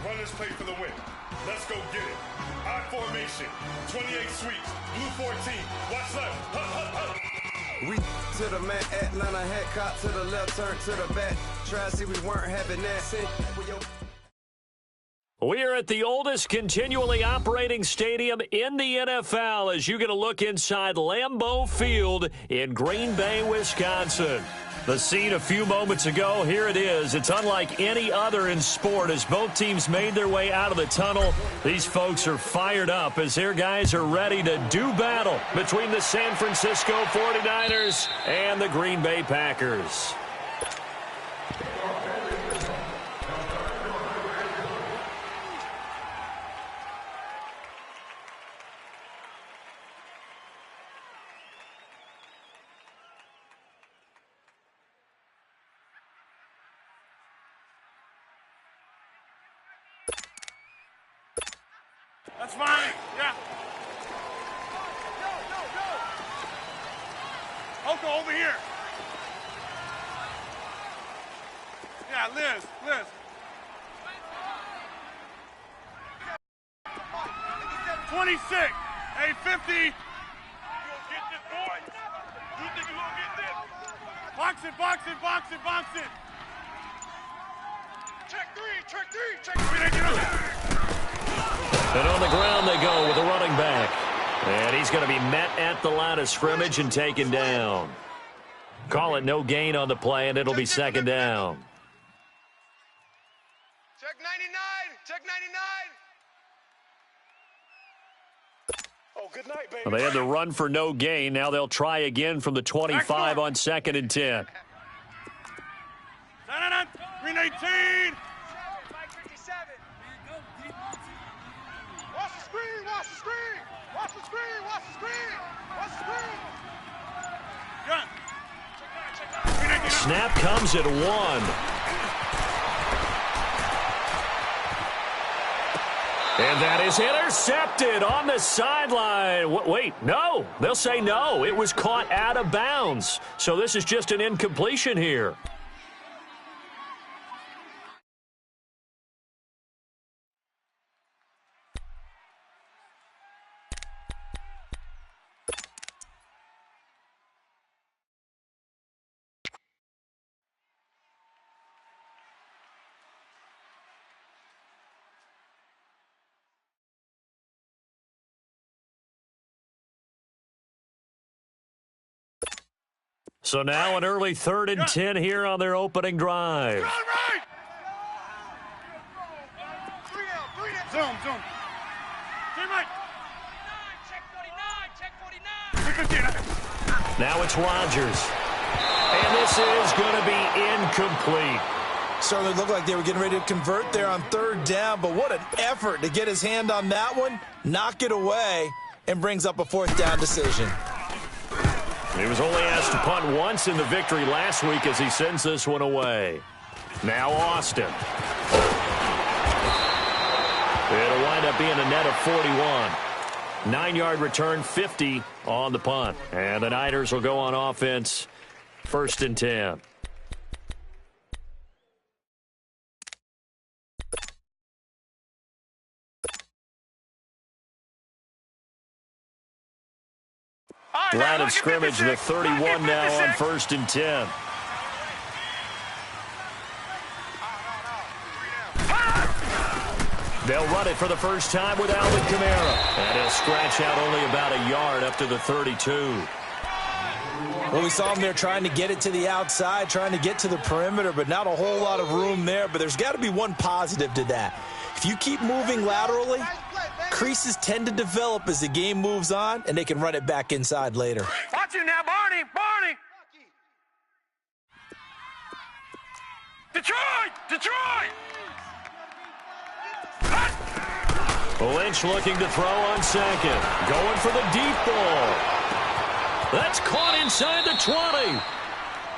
Runners play for the win. Let's go get it. I formation. 28 sweeps. Blue 14. Watch left. Hut, hut, hut. We to the man, Atlanta head caught to the left, turn to the back. Try to see we weren't having that. We are at the oldest continually operating stadium in the NFL as you get a look inside Lambeau Field in Green Bay, Wisconsin. The scene a few moments ago, here it is. It's unlike any other in sport as both teams made their way out of the tunnel. These folks are fired up as their guys are ready to do battle between the San Francisco 49ers and the Green Bay Packers. That's fine. Yeah. Oko, over here. Yeah, Liz. 26. Hey, 50. You gonna get this, boy? You think you gonna get this? Box it. Check three. And on the ground they go with a running back. And he's going to be met at the line of scrimmage and taken down. Call it no gain on the play, and it'll be second down. Check 99. Oh, good night, baby. Well, they had to run for no gain. Now they'll try again from the 25 on 2nd and 10. 318. Watch the screen. Gun. Snap comes at 1. And that is intercepted on the sideline. Wait, no. They'll say no. It was caught out of bounds. So this is just an incompletion here. So now an early 3rd and 10 here on their opening drive. Zoom. Check 49. Now it's Rodgers. And this is going to be incomplete. Certainly looked like they were getting ready to convert there on 3rd down, but what an effort to get his hand on that one, knock it away, and brings up a 4th down decision. He was only asked to punt once in the victory last week as he sends this one away. Now Austin. It'll wind up being a net of 41. 9-yard return, 50 on the punt. And the Niners will go on offense, 1st and 10. Line of scrimmage, the 31 now on 1st and 10. They'll run it for the first time with Alvin Kamara. And he'll scratch out only about a yard up to the 32. Well, we saw him there trying to get it to the outside, trying to get to the perimeter, but not a whole lot of room there. But there's got to be one positive to that. If you keep moving laterally, creases tend to develop as the game moves on, and they can run it back inside later. Watch it now, Barney! Detroit! Lynch looking to throw on 2nd. Going for the deep ball. That's caught inside the 20.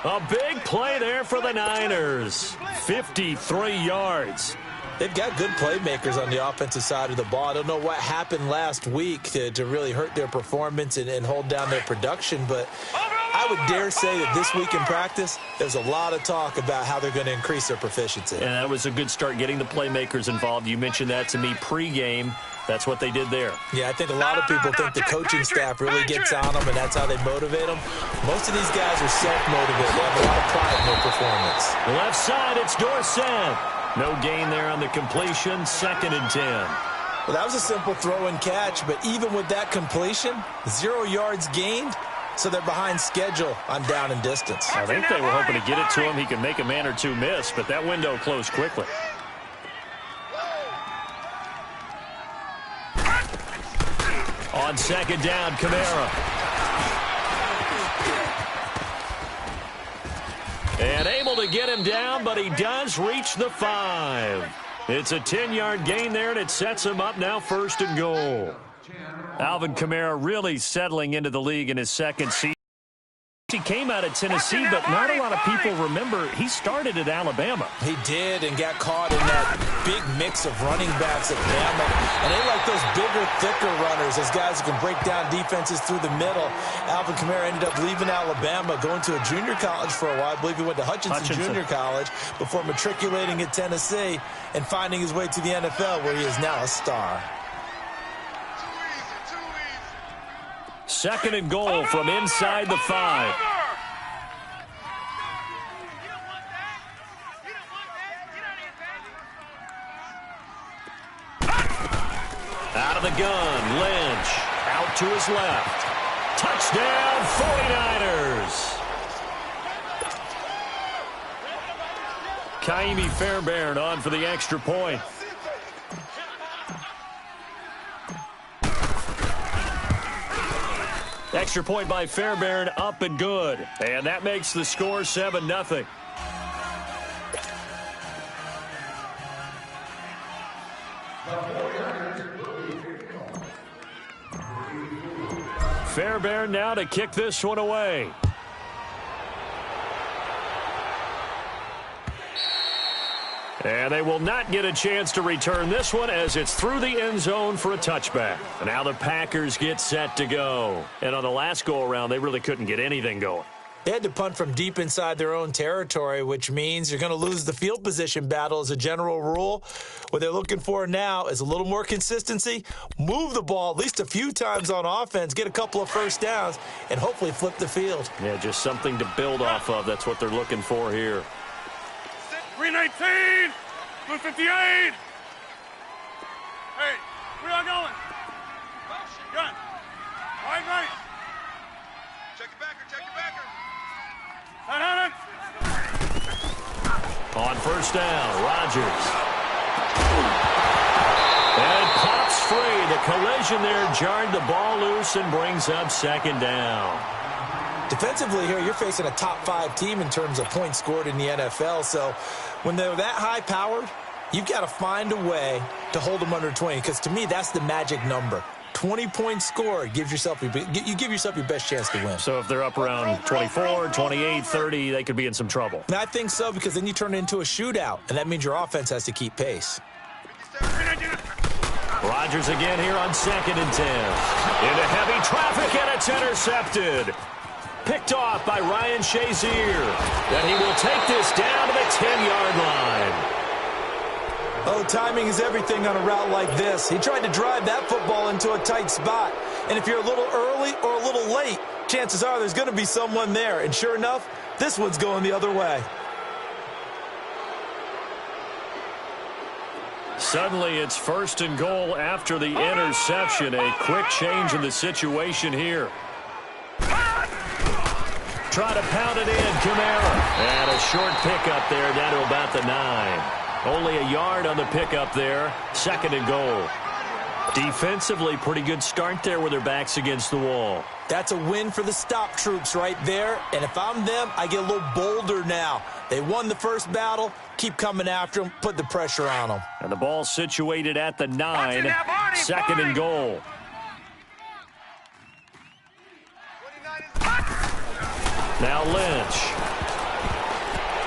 A big play there for the Niners. 53 yards. They've got good playmakers on the offensive side of the ball. I don't know what happened last week to really hurt their performance and hold down their production, but I would dare say that this week in practice, there's a lot of talk about how they're going to increase their proficiency. And that was a good start, getting the playmakers involved. You mentioned that to me pregame. That's what they did there. Yeah, I think a lot of people think the coaching staff really gets on them, and that's how they motivate them. Most of these guys are self-motivated. They have a lot of pride in their performance. Left side, it's Dorsett. No gain there on the completion, 2nd and 10. Well, that was a simple throw and catch, but even with that completion, 0 yards gained, so they're behind schedule on down and distance. I think they were hoping to get it to him. He could make a man or two miss, but that window closed quickly. On 2nd down, Kamara. And able to get him down, but he does reach the 5. It's a 10-yard gain there, and it sets him up now 1st and goal. Alvin Kamara really settling into the league in his 2nd season. He came out of Tennessee, but not a lot of people remember he started at Alabama. He did, and got caught in that big mix of running backs at Bama. And they like those bigger, thicker runners, those guys who can break down defenses through the middle. Alvin Kamara ended up leaving Alabama, going to a junior college for a while. I believe he went to Hutchinson Junior College before matriculating at Tennessee and finding his way to the NFL, where he is now a star. 2nd and goal from inside the 5. Out of the gun, Lynch. Out to his left. Touchdown, 49ers. Kaimi Fairbairn on for the extra point. Extra point by Fairbairn, up and good. And that makes the score 7-0. Fairbairn now to kick this one away. And they will not get a chance to return this one as it's through the end zone for a touchback. And now the Packers get set to go. And on the last go-around, they really couldn't get anything going. They had to punt from deep inside their own territory, which means you're going to lose the field position battle as a general rule. What they're looking for now is a little more consistency, move the ball at least a few times on offense, get a couple of first downs, and hopefully flip the field. Yeah, just something to build off of. That's what they're looking for here. 319, blue 58. Hey, where y'all going? Gun. Right. Check your backer, check your backer. On 1st down, Rodgers. And it pops free. The collision there jarred the ball loose and brings up 2nd down. Defensively here, you're facing a top 5 team in terms of points scored in the NFL. So when they're that high-powered, you've got to find a way to hold them under 20, because to me, that's the magic number. 20 points scored, you give yourself your best chance to win. So if they're up around 24, 28, 30, they could be in some trouble. And I think so, because then you turn it into a shootout, and that means your offense has to keep pace. Rodgers again here on 2nd and 10. Into heavy traffic, and it's intercepted. Picked off by Ryan Shazier. And he will take this down to the 10-yard line. Oh, timing is everything on a route like this. He tried to drive that football into a tight spot. And if you're a little early or a little late, chances are there's going to be someone there. And sure enough, this one's going the other way. Suddenly, it's 1st and goal after the interception. A quick change in the situation here. Try to pound it in, Kamara. And a short pickup there down to about the 9. Only a yard on the pickup there. 2nd and goal. Defensively, pretty good start there with their backs against the wall. That's a win for the stop troops right there. And if I'm them, I get a little bolder now. They won the first battle. Keep coming after them. Put the pressure on them. And the ball situated at the 9. 2nd and goal. Now Lynch.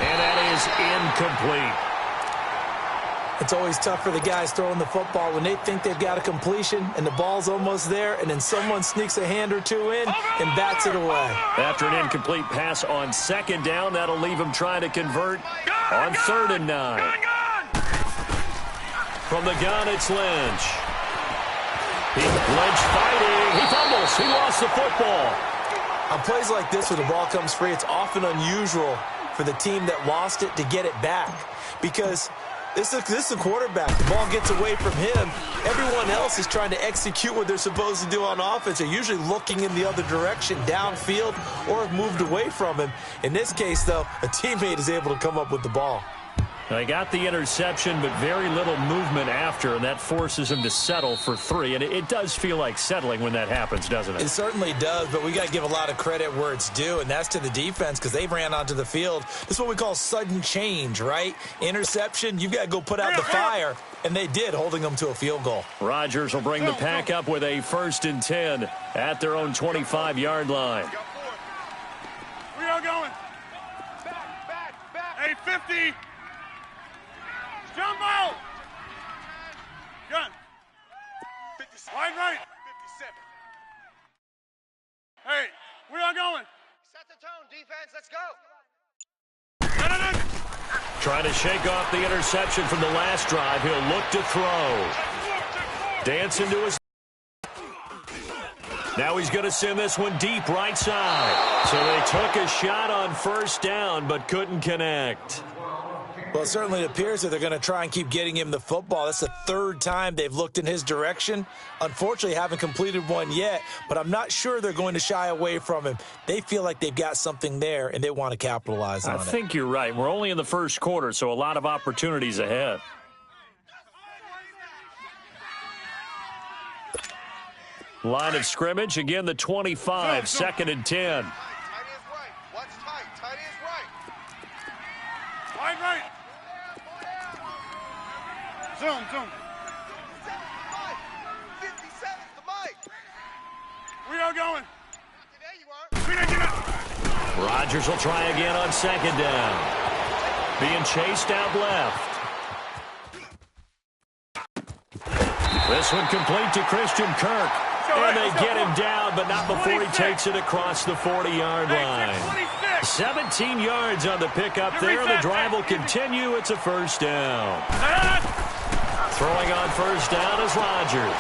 And that is incomplete. It's always tough for the guys throwing the football when they think they've got a completion and the ball's almost there, and then someone sneaks a hand or two in and bats it away. After an incomplete pass on second down, that'll leave him trying to convert on 3rd and 9. From the gun, it's Lynch. Lynch fighting. He fumbles. He lost the football. On plays like this where the ball comes free, it's often unusual for the team that lost it to get it back because this is a quarterback. The ball gets away from him. Everyone else is trying to execute what they're supposed to do on offense. They're usually looking in the other direction, downfield, or have moved away from him. In this case, though, a teammate is able to come up with the ball. They got the interception, but very little movement after, and that forces him to settle for 3. And it does feel like settling when that happens, doesn't it? It certainly does, but we got to give a lot of credit where it's due, and that's to the defense because they ran onto the field. This is what we call sudden change, right? Interception, you've got to go put out the fire, and they did, holding them to a field goal. Rodgers will bring the pack up with a 1st and 10 at their own 25-yard line. We are going. Hey, 50. Jumbo! Gun. Wide right. 57. Hey, we are going. Set the tone, defense. Let's go. Trying to shake off the interception from the last drive. He'll look to throw. Dancing to his... Now he's going to send this one deep right side. So they took a shot on 1st down, but couldn't connect. Well, it certainly appears that they're going to try and keep getting him the football. That's the 3rd time they've looked in his direction. Unfortunately, haven't completed one yet, but I'm not sure they're going to shy away from him. They feel like they've got something there, and they want to capitalize on it. I think you're right. We're only in the 1st quarter, so a lot of opportunities ahead. Line of scrimmage, again, the 25, 2nd and 10. Tight is right. Watch tight. Tight is right. Wide right. Zoom. 57's the mic. We are going. There you are. Rodgers will try again on 2nd down. Being chased out left. This one complete to Christian Kirk. And they get him down, but not before he takes it across the 40-yard line. 17 yards on the pickup there. The drive will continue. It's a 1st down. Throwing on 1st down is Rodgers.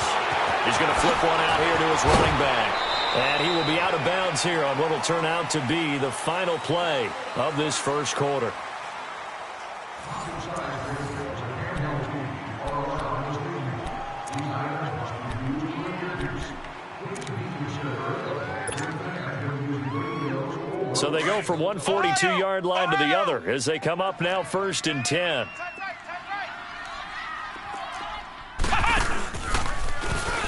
He's going to flip one out here to his running back. And he will be out of bounds here on what will turn out to be the final play of this 1st quarter. So they go from one 42-yard line to the other as they come up now 1st and 10.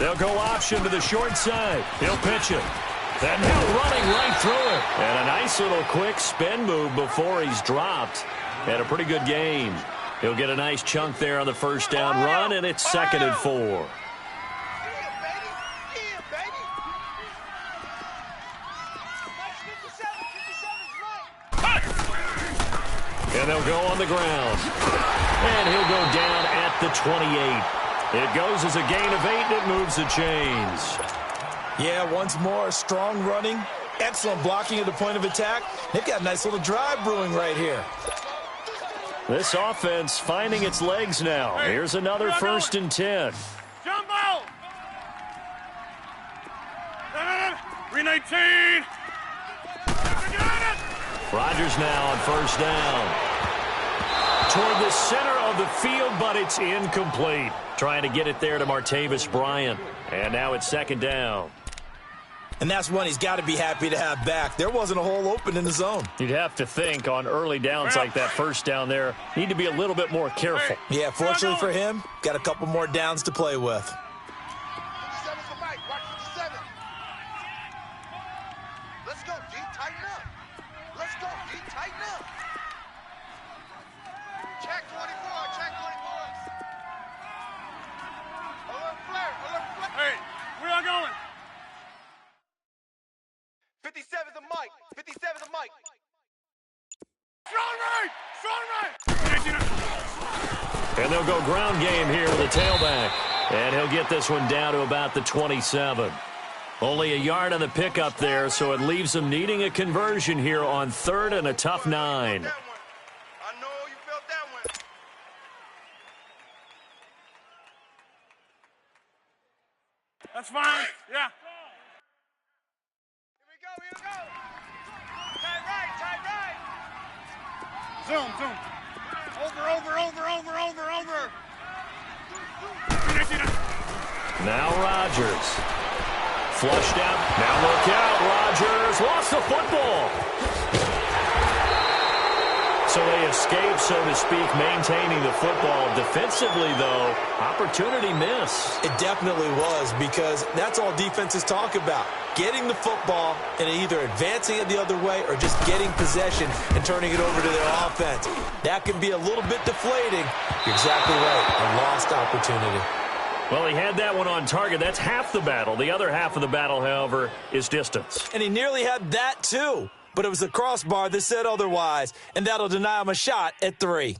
They'll go option to the short side. He'll pitch it. Then he'll running right through it. And a nice little quick spin move before he's dropped. And a pretty good game. He'll get a nice chunk there on the 1st down run, and it's 2nd and 4. And they'll go on the ground. And he'll go down at the 28. It goes as a gain of 8, and it moves the chains. Yeah, once more, strong running, excellent blocking at the point of attack. They've got a nice little drive brewing right here. This offense finding its legs now. Here's another 1st and 10. Jumbo! Green 18! Rodgers now on 1st down. Toward the center of the field, but it's incomplete. Trying to get it there to Martavis Bryant. And now it's 2nd down. And that's one he's got to be happy to have back. There wasn't a hole open in the zone. You'd have to think on early downs like that 1st down there, need to be a little bit more careful. Yeah, fortunately for him, got a couple more downs to play with. 57's the mic. Watch 57. Let's go, D. Tighten up. Let's go, D. Tighten up. Check 24. Check 24. Alert flare. Alert flare. Hey, we are going. 57's the mic. 57's the mic. Strong right! Strong right! And they'll go ground game here with a tailback. And he'll get this one down to about the 27. Only a yard on the pickup there, so it leaves them needing a conversion here on 3rd and a tough 9. I know you felt that one. That's fine. Yeah. Here we go. Tight right. Zoom. Over. Now Rodgers. Flushed out. Now look out. Rodgers lost the football. So they escape, so to speak, maintaining the football. Defensively, though, opportunity miss. It definitely was, because that's all defenses talk about. Getting the football and either advancing it the other way or just getting possession and turning it over to their offense. That can be a little bit deflating. You're exactly right. A lost opportunity. Well, he had that one on target. That's half the battle. The other half of the battle, however, is distance. And he nearly had that, too. But it was the crossbar that said otherwise, and that'll deny him a shot at 3.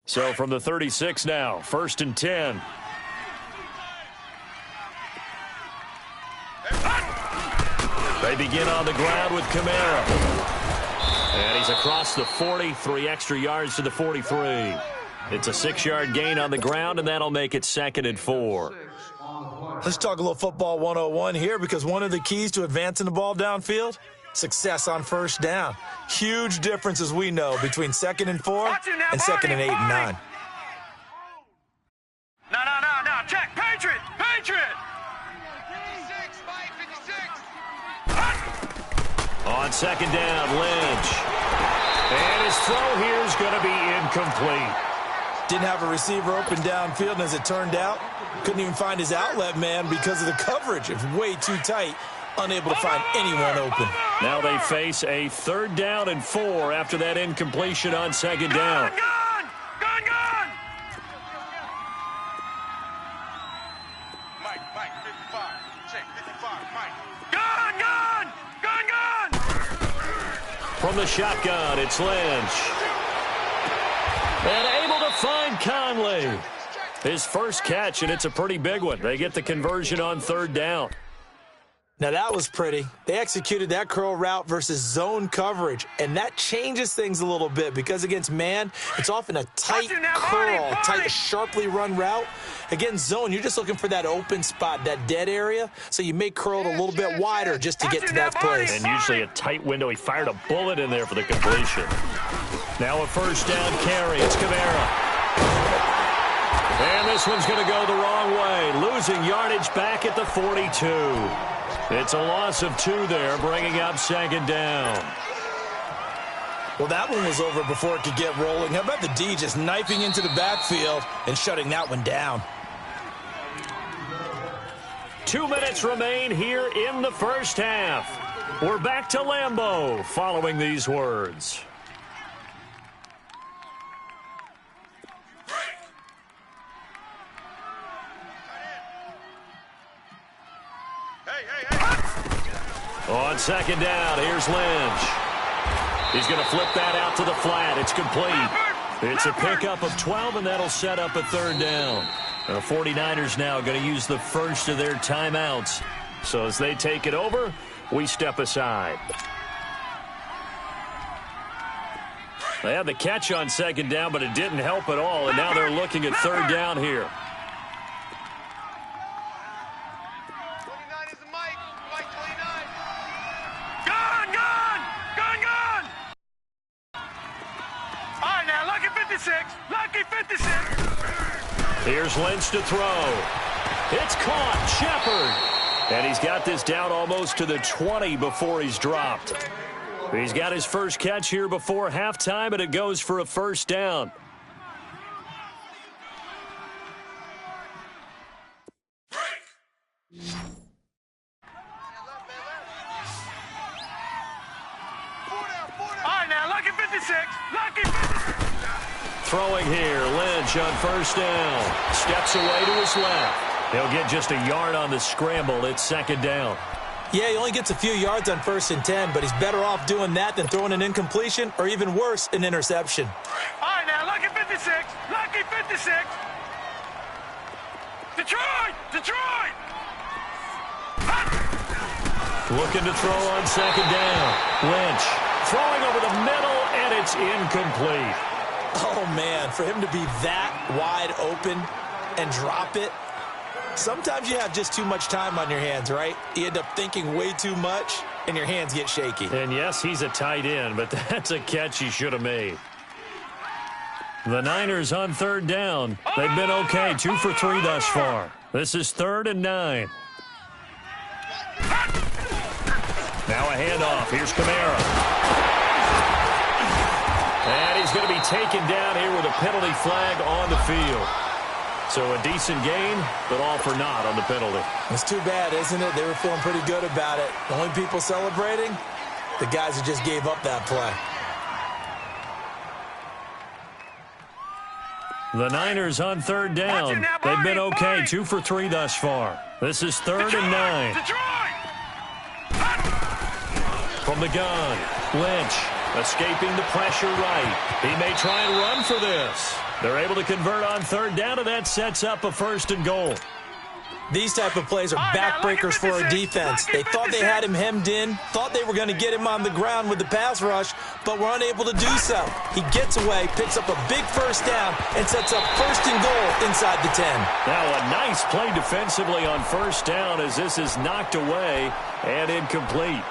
So from the 36 now, 1st and 10. They begin on the ground with Kamara. And he's across the 40, 3 extra yards to the 43. It's a 6-yard gain on the ground, and that'll make it 2nd and 4. Let's talk a little football 101 here, because one of the keys to advancing the ball downfield, success on 1st down. Huge difference, as we know, between 2nd and 4 and 2nd and 8 and 9. No. Check. Patriot. 56, Mike, 56. On 2nd down, Lynch. And his throw here is going to be incomplete. Didn't have a receiver open downfield, and as it turned out, couldn't even find his outlet man because of the coverage. It was way too tight, unable to find anyone open. Now they face a 3rd down and 4 after that incompletion on 2nd down. Gun! Mike, 55. Check, 55, Mike. Gun! From the shotgun, it's Lynch. And able to find Conley. His first catch, and it's a pretty big one. They get the conversion on 3rd down. Now, that was pretty. They executed that curl route versus zone coverage, and that changes things a little bit, because against man, it's often a tight curl, tight, sharply run route. Against zone, you're just looking for that open spot, that dead area, so you may curl it a little bit wider just to get to that place. And usually a tight window. He fired a bullet in there for the completion. Now a 1st down carry. It's Kamara. And this one's going to go the wrong way, losing yardage back at the 42. It's a loss of 2 there, bringing up 2nd down. Well, that one was over before it could get rolling. How about the D just knifing into the backfield and shutting that one down? 2 minutes remain here in the 1st half. We're back to Lambeau following these words. On 2nd down, here's Lynch. He's going to flip that out to the flat. It's complete. It's a pickup of 12, and that'll set up a 3rd down. The 49ers now going to use the first of their timeouts. So as they take it over, we step aside. They had the catch on 2nd down, but it didn't help at all, and now they're looking at 3rd down here. 29 is the Mike. Mike 29. Gun! All right, now, lucky 56. Here's Lynch to throw. It's caught. Shepard. And he's got this down almost to the 20 before he's dropped. He's got his first catch here before halftime, and it goes for a 1st down. All right, now, lucky 56. Throwing here, Lynch on 1st down. Steps away to his left. He'll get just a yard on the scramble. It's 2nd down. Yeah, he only gets a few yards on 1st and 10, but he's better off doing that than throwing an incompletion or, even worse, an interception. All right, now, lucky 56. Rookie 56. Detroit! Detroit! Looking to throw on second down. Lynch throwing over the middle, and it's incomplete. Oh, man, for him to be that wide open and drop it. Sometimes you have just too much time on your hands, right? You end up thinking way too much, and your hands get shaky. And yes, he's a tight end, but that's a catch he should have made. The Niners on third down. They've been okay, 2 for 3 thus far. This is 3rd and 9. Now a handoff. Here's Kamara. And he's going to be taken down here with a penalty flag on the field. So a decent gain, but all for naught on the penalty. It's too bad, isn't it? They were feeling pretty good about it. The only people celebrating, the guys who just gave up that play. The Niners on third down. They've been okay, 2 for 3 thus far. This is 3rd and 9. From the gun, Lynch escaping the pressure right. He may try and run for this. They're able to convert on third down, and that sets up a 1st and goal. These type of plays are backbreakers for a defense. They thought they had him hemmed in, thought they were going to get him on the ground with the pass rush, but were unable to do so. He gets away, picks up a big 1st down, and sets up 1st and goal inside the 10. Now a nice play defensively on 1st down as this is knocked away and incomplete.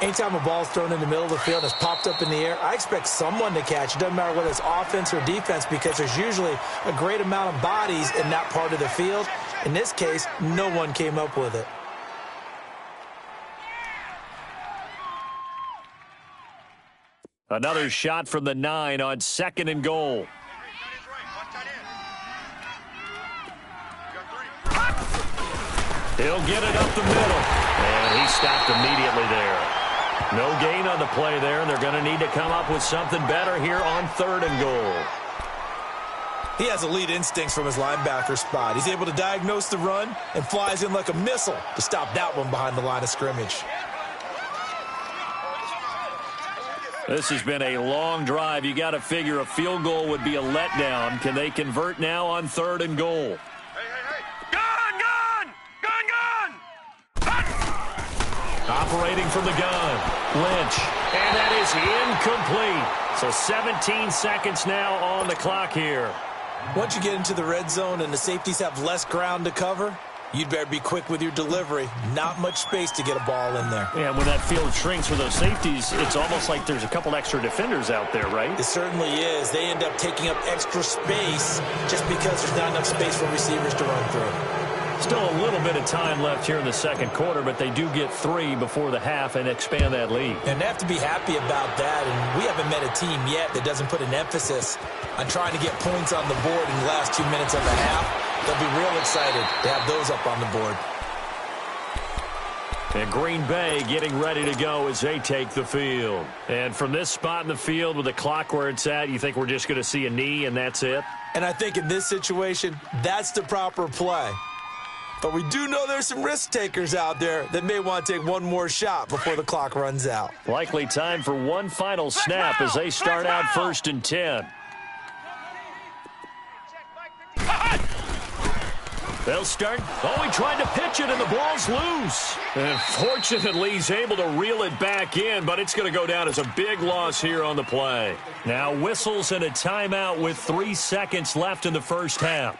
Anytime a ball's thrown in the middle of the field and it's popped up in the air, I expect someone to catch. It doesn't matter whether it's offense or defense because there's usually a great amount of bodies in that part of the field. In this case, no one came up with it. Another shot from the 9 on 2nd and goal. He'll get it up the middle. And he stopped immediately there. No gain on the play there, and they're going to need to come up with something better here on 3rd and goal. He has elite instincts from his linebacker spot. He's able to diagnose the run and flies in like a missile to stop that one behind the line of scrimmage. This has been a long drive. You got to figure a field goal would be a letdown. Can they convert now on 3rd and goal? Operating from the gun, Lynch, and that is incomplete. So 17 seconds now on the clock here. Once you get into the red zone and the safeties have less ground to cover, you'd better be quick with your delivery. Not much space to get a ball in there. Yeah, when that field shrinks with those safeties, it's almost like there's a couple extra defenders out there, right? It certainly is. They end up taking up extra space just because there's not enough space for receivers to run through. Still a little bit of time left here in the 2nd quarter, but they do get 3 before the half and expand that lead. And they have to be happy about that, and we haven't met a team yet that doesn't put an emphasis on trying to get points on the board in the last 2 minutes of the half. They'll be real excited to have those up on the board. And Green Bay getting ready to go as they take the field. And from this spot in the field with the clock where it's at, you think we're just going to see a knee and that's it? And I think in this situation, that's the proper play. But we do know there's some risk takers out there that may want to take one more shot before the clock runs out. Likely time for one final snap as they start out 1st and 10. They'll start. Oh, he tried to pitch it, and the ball's loose. And fortunately, he's able to reel it back in, but it's going to go down as a big loss here on the play. Now whistles and a timeout with 3 seconds left in the 1st half.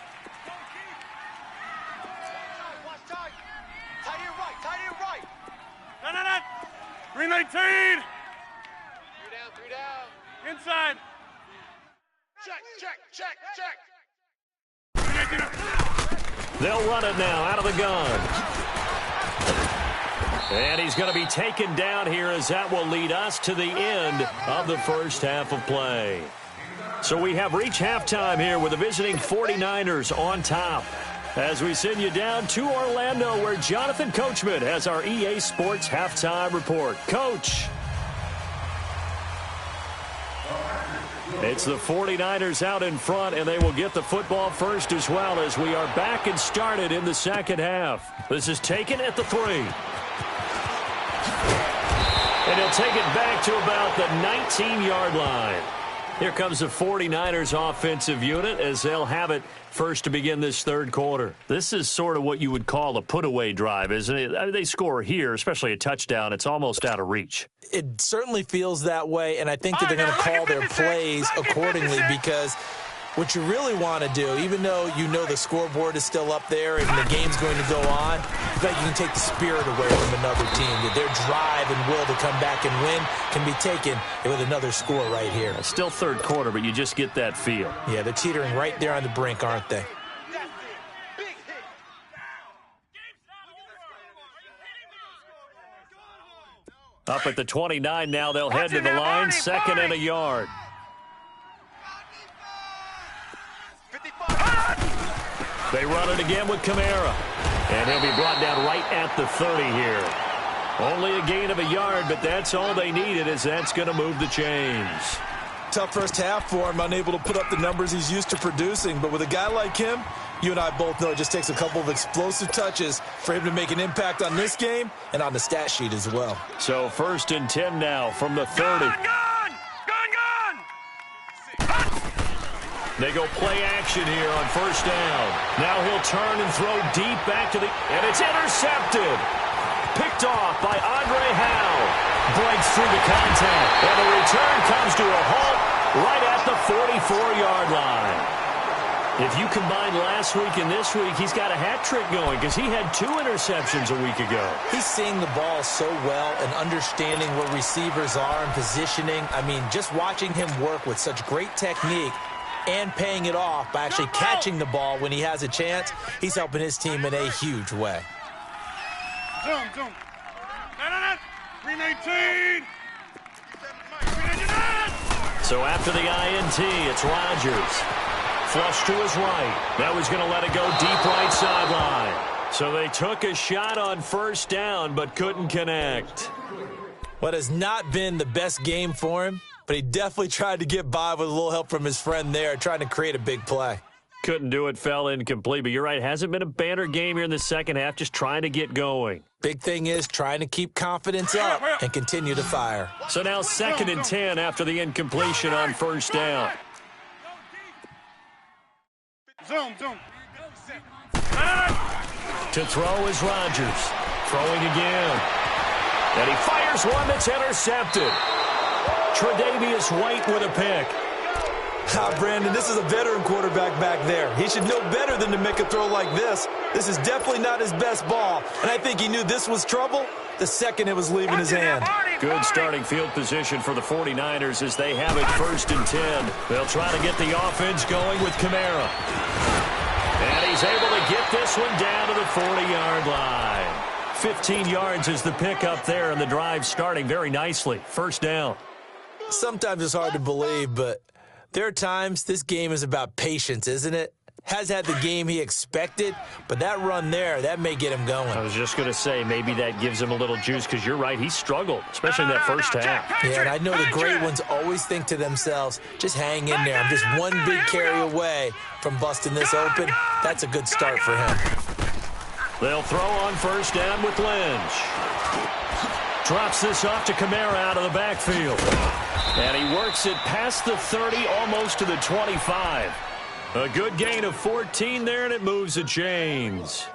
Green 19. 3 down. Inside. Check. They'll run it now out of the gun. And he's going to be taken down here as that will lead us to the end of the 1st half of play. So we have reached halftime here with the visiting 49ers on top. As we send you down to Orlando, where Jonathan Coachman has our EA Sports Halftime Report. Coach. It's the 49ers out in front, and they will get the football first as well as we are back and started in the 2nd half. This is taken at the 3. And he'll take it back to about the 19-yard line. Here comes the 49ers offensive unit as they'll have it first to begin this third quarter. This is sort of what you would call a put-away drive, isn't it? I mean, they score here, especially a touchdown. It's almost out of reach. It certainly feels that way, and I think that they're going to call their plays accordingly because what you really want to do, even though you know the scoreboard is still up there and the game's going to go on, I think you can take the spirit away from another team. That their drive and will to come back and win can be taken with another score right here. It's still third quarter, but you just get that feel. Yeah, they're teetering right there on the brink, aren't they? Up at the 29 now, they'll head to the line, second and a yard. They run it again with Kamara. And he'll be brought down right at the 30 here. Only a gain of a yard, but that's all they needed as that's going to move the chains. Tough first half for him, unable to put up the numbers he's used to producing. But with a guy like him, you and I both know it just takes a couple of explosive touches for him to make an impact on this game and on the stat sheet as well. So 1st and 10 now from the 30. Gone! They go play action here on first down. Now he'll turn and throw deep back to the... And it's intercepted. Picked off by Andre Howe. Breaks through the contact. And the return comes to a halt right at the 44-yard line. If you combine last week and this week, he's got a hat trick going because he had 2 interceptions a week ago. He's seeing the ball so well and understanding where receivers are and positioning. I mean, just watching him work with such great technique and paying it off by actually catching the ball when he has a chance, he's helping his team in a huge way. Zoom. 319. So after the INT, it's Rodgers. Flush to his right. Now he's going to let it go deep right sideline. So they took a shot on first down but couldn't connect. What has not been the best game for him, but he definitely tried to get by with a little help from his friend there, trying to create a big play. Couldn't do it, fell incomplete, but you're right, hasn't been a banner game here in the second half, just trying to get going. Big thing is trying to keep confidence up and continue to fire. So now 2nd and 10 after the incompletion on first down. Zoom. To throw is Rodgers. Throwing again. And he fires one that's intercepted. Tre'Davious White with a pick. Brandon, this is a veteran quarterback back there. He should know better than to make a throw like this. This is definitely not his best ball, and I think he knew this was trouble the second it was leaving his hand. Good starting field position for the 49ers as they have it 1st and 10. They'll try to get the offense going with Kamara. And he's able to get this one down to the 40-yard line. 15 yards is the pickup there, and the drive starting very nicely. First down. Sometimes it's hard to believe, but there are times this game is about patience, isn't it? Has had the game he expected, but that run there, that may get him going. I was just going to say, maybe that gives him a little juice because you're right, he struggled, especially in that first half. Yeah, and I know the great ones always think to themselves, just hang in there. I'm just one big carry away from busting this open. That's a good start for him. They'll throw on first down with Lynch. Drops this off to Kamara out of the backfield. And he works it past the 30, almost to the 25. A good gain of 14 there, and it moves the chains.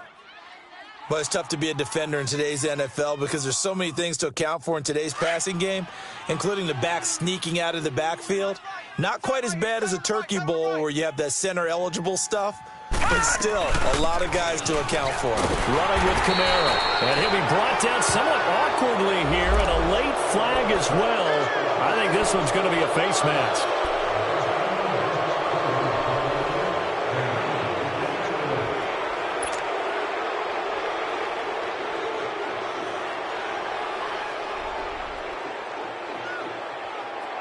But it's tough to be a defender in today's NFL because there's so many things to account for in today's passing game, including the back sneaking out of the backfield. Not quite as bad as a turkey bowl where you have that center-eligible stuff, but still a lot of guys to account for. Running with Kamara, and he'll be brought down somewhat awkwardly here, and a late flag as well. I think this one's going to be a face mask.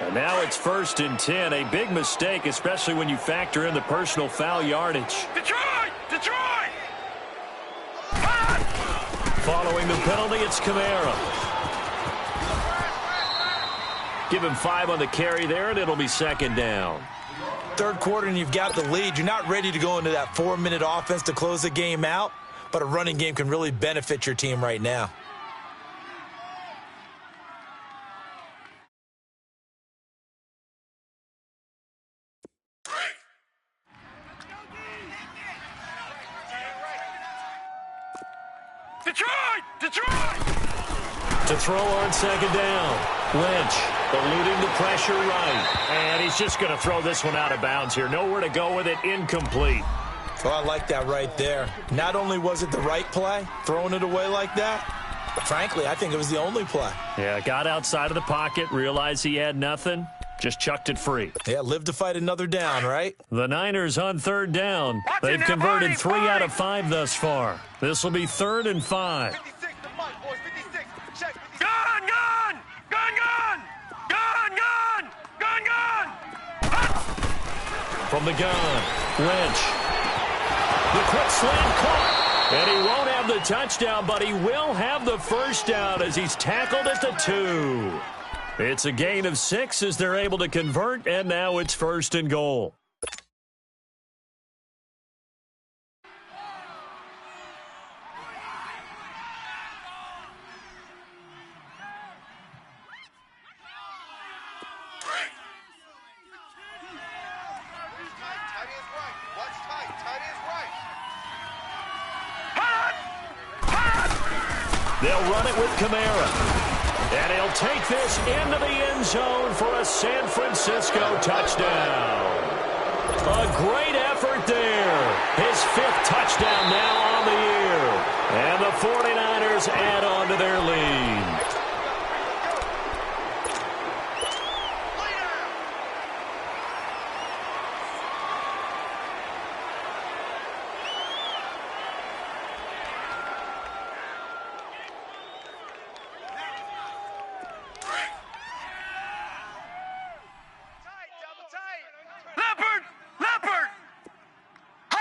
And now it's 1st and 10, a big mistake, especially when you factor in the personal foul yardage. Detroit! Following the penalty, it's Kamara. Give him 5 on the carry there, and it'll be 2nd down. Third quarter, and you've got the lead. You're not ready to go into that 4-minute offense to close the game out, but a running game can really benefit your team right now. Detroit! Detroit! To throw on second down. Lynch eluding the pressure right. And he's just going to throw this one out of bounds here. Nowhere to go with it. Incomplete. Oh, I like that right there. Not only was it the right play, throwing it away like that, but frankly, I think it was the only play. Yeah, got outside of the pocket, realized he had nothing, just chucked it free. Yeah, live to fight another down, right? The Niners on third down. They've converted 3 out of 5 thus far. This will be 3rd and 5. 56 to Mike, boys. 56. Check 56. Gun, gun! Gun, gun! Gun, gun! Gun, gun! From the gun, Lynch. The quick slant caught. And he won't have the touchdown, but he will have the first down as he's tackled at the 2. It's a gain of 6 as they're able to convert, and now it's 1st and goal. Tight end's right. Watch tight. Tight end's right. They'll run it with Kamara. And he'll take this into the end zone for a San Francisco touchdown. A great effort there. His 5th touchdown now on the year. And the 49ers add on to their lead.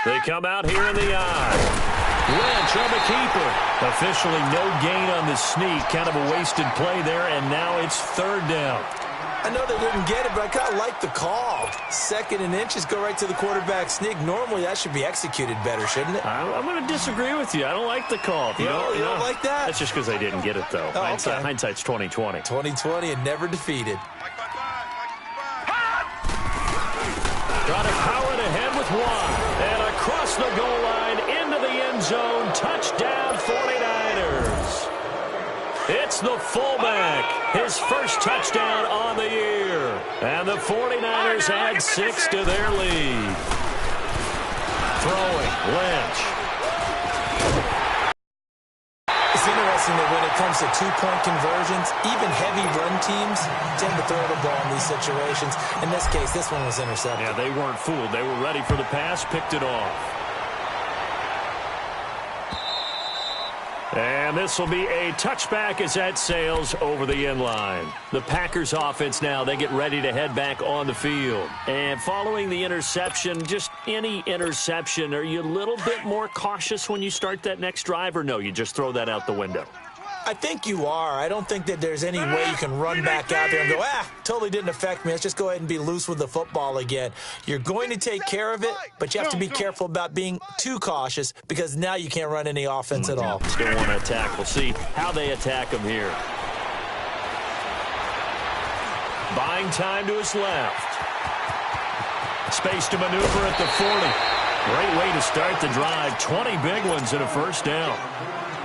They come out here in the eye. Lynch on the keeper. Officially no gain on the sneak. Kind of a wasted play there, and now it's 3rd down. I know they didn't get it, but I kind of like the call. 2nd and inches, go right to the quarterback sneak. Normally, that should be executed better, shouldn't it? I'm going to disagree with you. I don't like the call. You don't like that? That's just because they didn't get it, though. Oh, okay. Hindsight's 20/20. 2020 and never defeated. Trying to power it ahead with 1. And across the goal line into the end zone. Touchdown 49ers. It's the fullback. His first touchdown on the year. And the 49ers add 6 to their lead. Throwing, Lynch. It's interesting that when it comes to 2-point conversions, even heavy run teams tend to throw the ball in these situations. In this case, this one was intercepted. Yeah, they weren't fooled. They were ready for the pass, picked it off. And this will be a touchback as that sails over the end line. The Packers offense now, they get ready to head back on the field. And following the interception, just any interception, are you a little bit more cautious when you start that next drive, or no, you just throw that out the window? I think you are. I don't think that there's any way you can run back out there and go, totally didn't affect me. Let's just go ahead and be loose with the football again. You're going to take care of it, but you have to be careful about being too cautious because now you can't run any offense at all. Still want to attack. We'll see how they attack him here. Buying time to his left. Space to maneuver at the 40. Great way to start the drive. 20 big ones and a first down.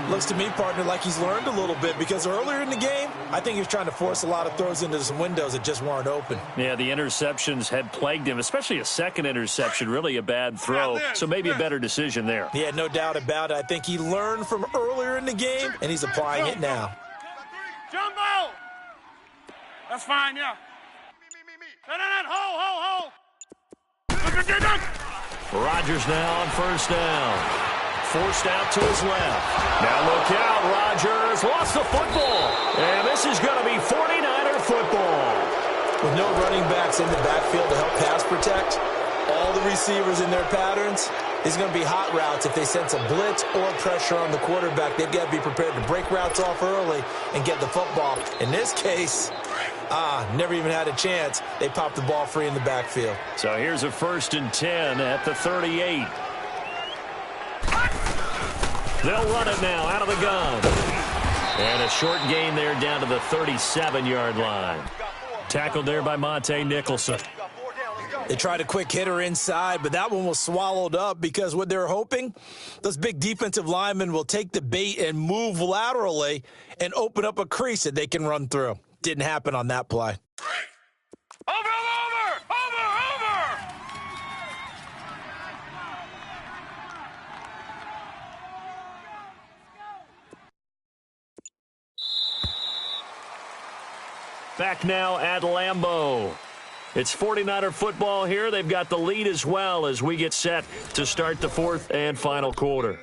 Looks to me, partner, like he's learned a little bit because earlier in the game, I think he was trying to force a lot of throws into some windows that just weren't open. Yeah, the interceptions had plagued him, especially a second interception, really a bad throw, so maybe a better decision there. Yeah, no doubt about it. I think he learned from earlier in the game, and he's applying it now. Jumbo! That's fine, yeah. No, hold. Look. Rodgers now on first down. Forced out to his left. Now look out, Rodgers lost the football. And this is going to be 49er football. With no running backs in the backfield to help pass protect, all the receivers in their patterns, it's going to be hot routes if they sense a blitz or pressure on the quarterback. They've got to be prepared to break routes off early and get the football. In this case, never even had a chance. They popped the ball free in the backfield. So here's a 1st and 10 at the 38. They'll run it now out of the gun. And a short gain there down to the 37-yard line. Tackled there by Monte Nicholson. They tried a quick hitter inside, but that one was swallowed up because what they're hoping, those big defensive linemen will take the bait and move laterally and open up a crease that they can run through. Didn't happen on that play. Over! Back now at Lambeau. It's 49er football here. They've got the lead as well as we get set to start the fourth and final quarter.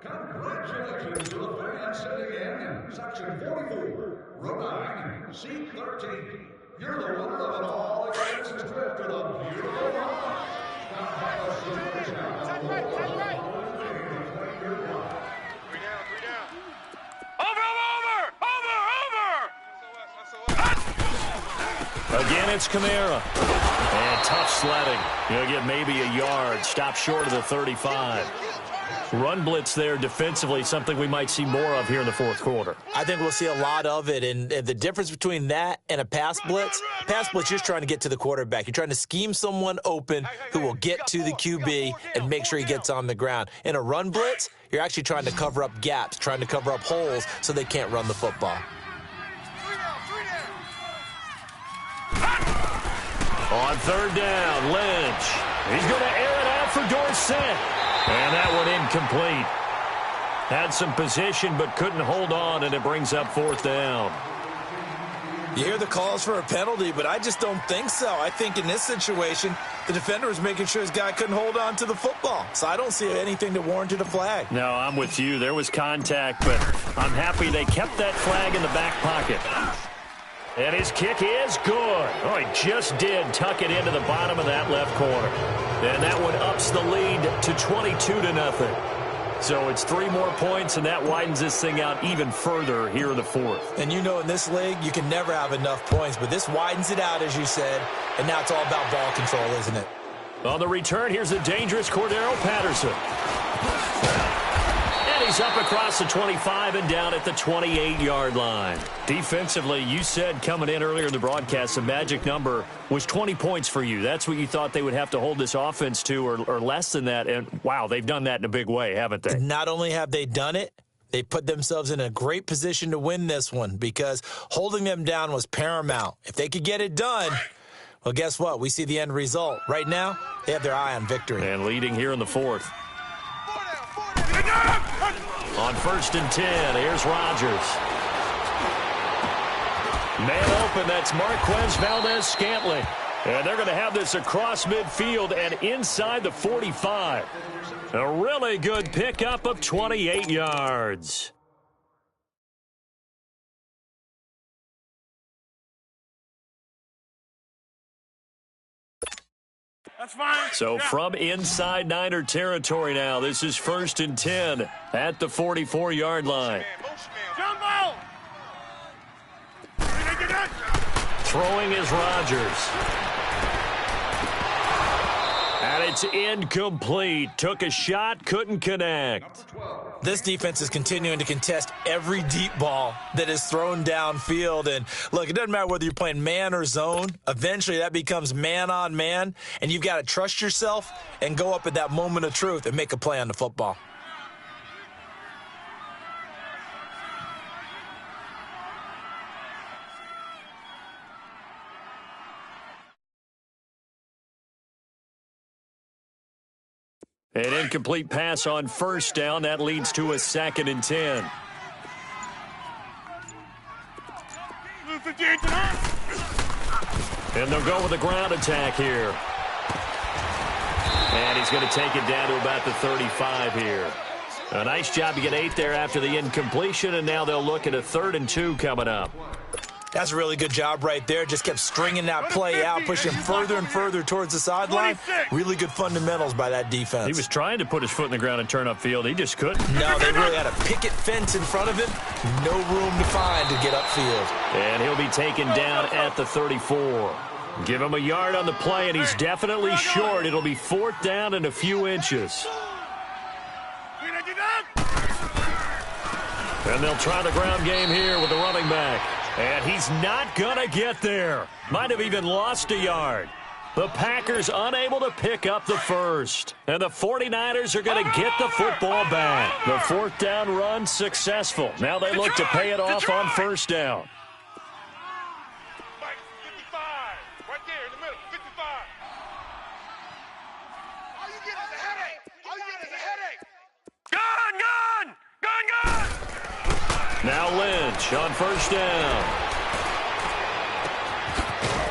Congratulations to the fans sitting in Section 44, Rhode Island, Seat 13. You're the winner of an all-access trip to the beautiful Rhode. Now have a seat now. Again, it's Kamara. And tough sledding. He'll get maybe a yard. Stop short of the 35. Run blitz there defensively, something we might see more of here in the fourth quarter. I think we'll see a lot of it, and the difference between that and a pass blitz, you're just trying to get to the quarterback. You're trying to scheme someone open who will get to the QB and make sure he gets on the ground. In a run blitz, you're actually trying to cover up gaps, trying to cover up holes so they can't run the football. On third down, Lynch. He's going to air it out for Dorsett. And that one incomplete. Had some position but couldn't hold on, and it brings up fourth down. You hear the calls for a penalty, but I just don't think so. I think in this situation, the defender was making sure his guy couldn't hold on to the football. So I don't see anything that warranted a flag. No, I'm with you. There was contact, but I'm happy they kept that flag in the back pocket. And his kick is good. Oh, he just did tuck it into the bottom of that left corner. And that one ups the lead to 22-0. So it's 3 more points, and that widens this thing out even further here in the fourth. And you know in this league, you can never have enough points, but this widens it out, as you said, and now it's all about ball control, isn't it? On the return, here's the dangerous Cordero Patterson. He's up across the 25 and down at the 28-yard line. Defensively, you said coming in earlier in the broadcast, the magic number was 20 points for you. That's what you thought they would have to hold this offense to or less than that. And, wow, they've done that in a big way, haven't they? Not only have they done it, they put themselves in a great position to win this one because holding them down was paramount. If they could get it done, well, guess what? We see the end result. Right now, they have their eye on victory. And leading here in the fourth. On 1st and 10, here's Rodgers. Man open, that's Marquez Valdez-Scantling. And they're going to have this across midfield and inside the 45. A really good pickup of 28 yards. That's fine. So from inside Niner territory now, this is 1st and 10 at the 44-yard line. Jumbo! Throwing is Rodgers. And it's incomplete. Took a shot, couldn't connect. This defense is continuing to contest every deep ball that is thrown downfield. And, look, it doesn't matter whether you're playing man or zone. Eventually, that becomes man-on-man, and you've got to trust yourself and go up at that moment of truth and make a play on the football. An incomplete pass on 1st down. That leads to a 2nd and 10. And they'll go with a ground attack here. And he's going to take it down to about the 35 here. A nice job to get 8 there after the incompletion, and now they'll look at a 3rd and 2 coming up. That's a really good job right there. Just kept stringing that play out, pushing further and further towards the sideline. Really good fundamentals by that defense. He was trying to put his foot in the ground and turn upfield. He just couldn't. No, they really had a picket fence in front of him. No room to find to get upfield. And he'll be taken down at the 34. Give him a yard on the play, and he's definitely short. It'll be 4th down and a few inches. And they'll try the ground game here with the running back. And he's not going to get there. Might have even lost a yard. The Packers unable to pick up the first. And the 49ers are going to get the football back. The fourth down run successful. Now they look to pay it off on first down. 55. Right there in the middle. 55. All you get is a headache. All you get is a headache. Gun, gun! Gun, gun! Now Lynch on first down.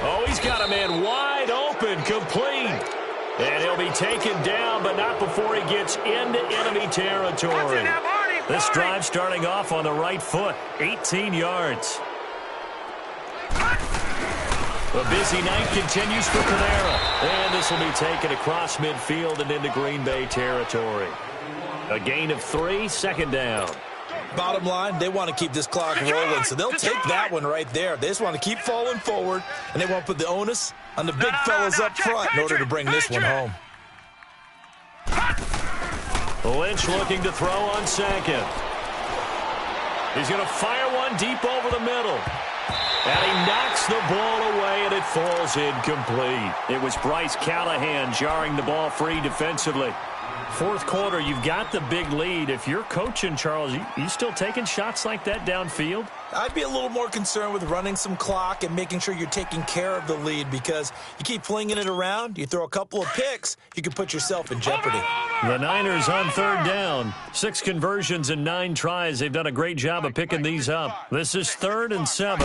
Oh, he's got a man wide open, complete. And he'll be taken down, but not before he gets into enemy territory. This drive starting off on the right foot, 18 yards. A busy night continues for Panera. And this will be taken across midfield and into Green Bay territory. A gain of 3, second down. Bottom line, they want to keep this clock rolling, so they'll take that one right there. They just want to keep falling forward, and they want to put the onus on the big fellas up front in order to bring this one home. Lynch looking to throw on second. He's going to fire one deep over the middle. And he knocks the ball away, and it falls incomplete. It was Bryce Callahan jarring the ball free defensively. Fourth quarter, you've got the big lead. If you're coaching, Charles, you still taking shots like that downfield? I'd be a little more concerned with running some clock and making sure you're taking care of the lead, because you keep flinging it around, you throw a couple of picks, you can put yourself in jeopardy. The Niners on third down. 6 conversions and 9 tries. They've done a great job of picking these up. This is 3rd and 7.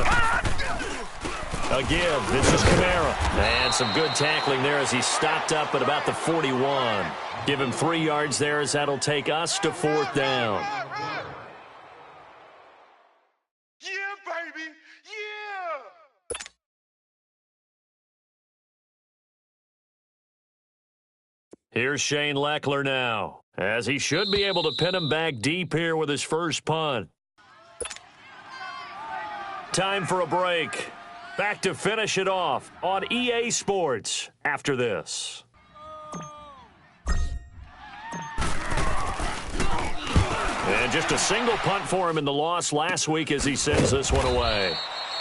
Again, this is Kamara. And some good tackling there as he stopped up at about the 41. Give him 3 yards there as that'll take us to 4th down. Yeah, baby. Yeah. Here's Shane Leckler now, as he should be able to pin him back deep here with his first punt. Time for a break. Back to finish it off on EA Sports after this. And just a single punt for him in the loss last week as he sends this one away.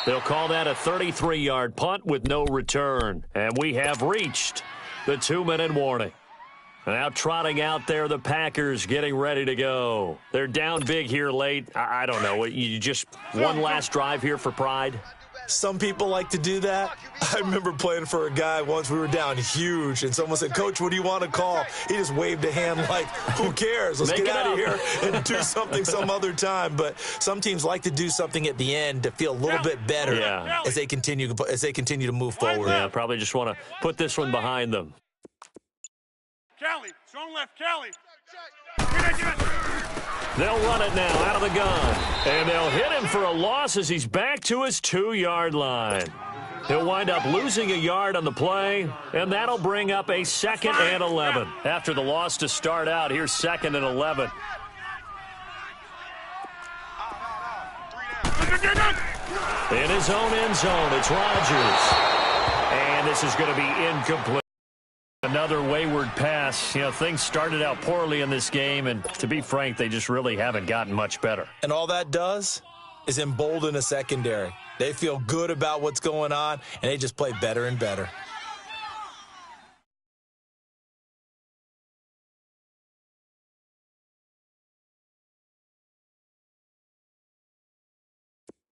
They'll call that a 33-yard punt with no return. And we have reached the 2-minute warning. Now trotting out there, the Packers getting ready to go. They're down big here late. I don't know. You just one last drive here for pride? Some people like to do that. I remember playing for a guy once. We were down huge, and someone said, "Coach, what do you want to call?" He just waved a hand like, who cares? Let's get out of here and do something some other time. But some teams like to do something at the end to feel a little bit better as they continue to move forward. Yeah, probably just want to put this one behind them. Callie, strong left, Callie. They'll run it now out of the gun. And they'll hit him for a loss as he's back to his 2-yard line. He'll wind up losing a yard on the play, and that'll bring up a 2nd and 11. After the loss to start out, here's 2nd and 11. In his own end zone, it's Rodgers. And this is going to be incomplete. Another wayward pass. You know, things started out poorly in this game, and to be frank, they just really haven't gotten much better. And all that does is embolden a secondary. They feel good about what's going on, and they just play better and better.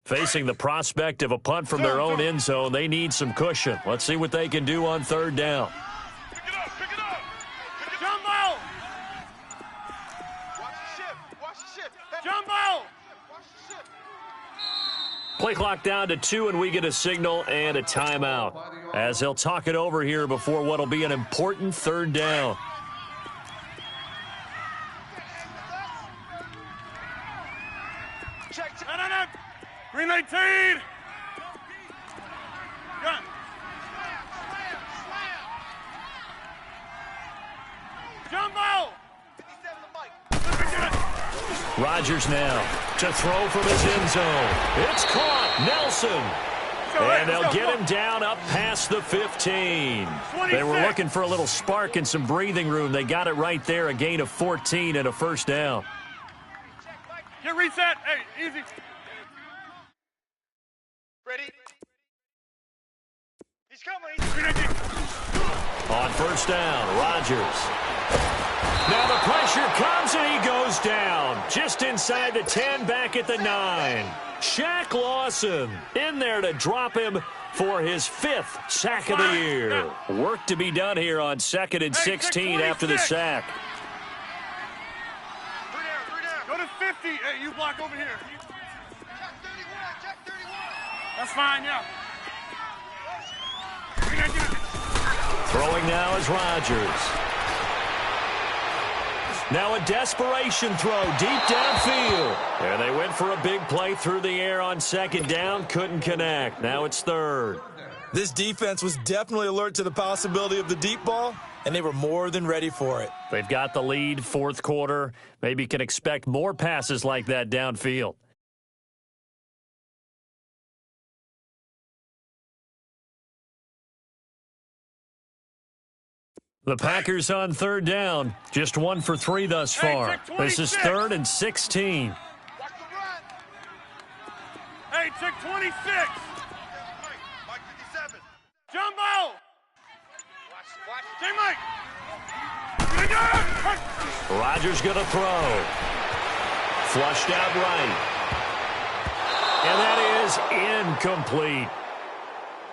Facing the prospect of a punt from their own end zone, they need some cushion. Let's see what they can do on 3rd down. Pick it up. Jumbo. Watch the ship. Watch the ship. Jumbo. Watch the ship. Play clock down to 2, and we get a signal and a timeout as they'll talk it over here before what'll be an important 3rd down. Check. No. Green 19. Gun. Jumbo. 57 the mic. Rodgers now to throw from his end zone. It's caught. Nelson. And they'll get him down up past the 15. They were looking for a little spark and some breathing room. They got it right there, a gain of 14 and a 1st down. Get reset. Hey, easy. Ready? He's coming. On first down, Rodgers. Now the pressure comes and he goes down. Just inside the 10, back at the 9. Shaq Lawson in there to drop him for his 5th sack of the year. Work to be done here on 2nd and 16 after the sack. Go to 50. Hey, you block over here. Check 31. That's fine, yeah. Throwing now is Rodgers. Now a desperation throw deep downfield. And they went for a big play through the air on 2nd down. Couldn't connect. Now it's 3rd. This defense was definitely alert to the possibility of the deep ball, and they were more than ready for it. They've got the lead, 4th quarter. Maybe can expect more passes like that downfield. The Packers on 3rd down. Just 1 for 3 thus far. This is 3rd and 16. Hey, check 26. Mike 57. Jumbo. Watch. J. Mike. Rodgers going to throw. Flushed out right. And that is incomplete.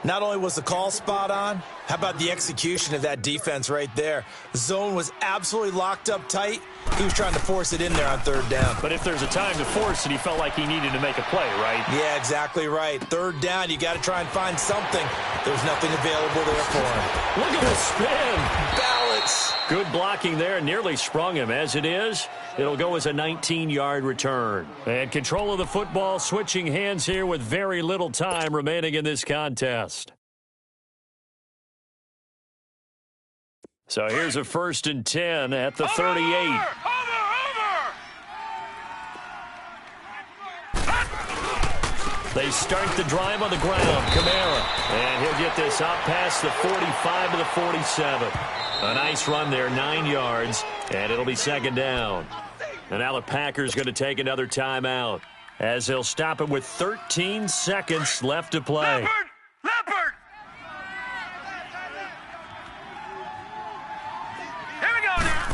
Not only was the call spot on, how about the execution of that defense right there? The zone was absolutely locked up tight. He was trying to force it in there on 3rd down. But if there's a time to force it, he felt like he needed to make a play, right? Yeah, exactly right. 3rd down, you got to try and find something. There's nothing available there for him. Look at the spin. Balance. Good blocking there. Nearly sprung him. As it is, it'll go as a 19-yard return. And control of the football, switching hands here with very little time remaining in this contest. So here's a 1st and 10 at the 38. They start the drive on the ground. Kamara. And he'll get this up past the 45 to the 47. A nice run there, 9 yards, and it'll be 2nd down. And now the Packers going to take another timeout as they'll stop it with 13 seconds left to play. Leopard. Here we go now.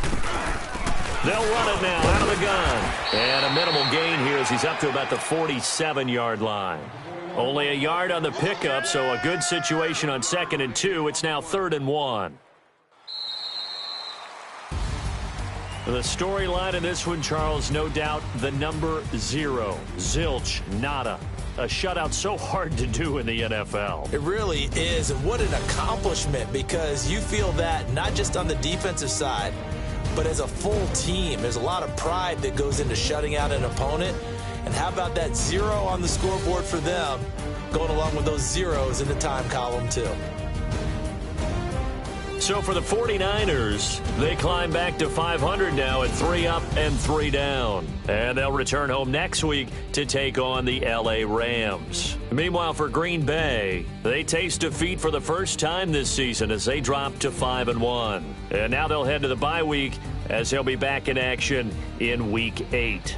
They'll run it now out of the gun. And a minimal gain here as he's up to about the 47-yard line. Only a yard on the pickup, so a good situation on 2nd and 2. It's now 3rd and 1. The storyline in this one, Charles, no doubt the number 0. Zilch, nada. A shutout so hard to do in the NFL. It really is, and what an accomplishment, because you feel that not just on the defensive side, but as a full team. There's a lot of pride that goes into shutting out an opponent. And how about that 0 on the scoreboard for them, going along with those zeros in the time column too. So for the 49ers, they climb back to 500 now at 3 up and 3 down. And they'll return home next week to take on the L.A. Rams. Meanwhile, for Green Bay, they taste defeat for the first time this season as they drop to 5-1. And now they'll head to the bye week as they'll be back in action in Week 8.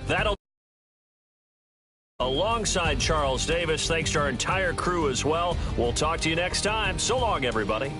That'll alongside Charles Davis. Thanks to our entire crew as well. We'll talk to you next time. So long, everybody.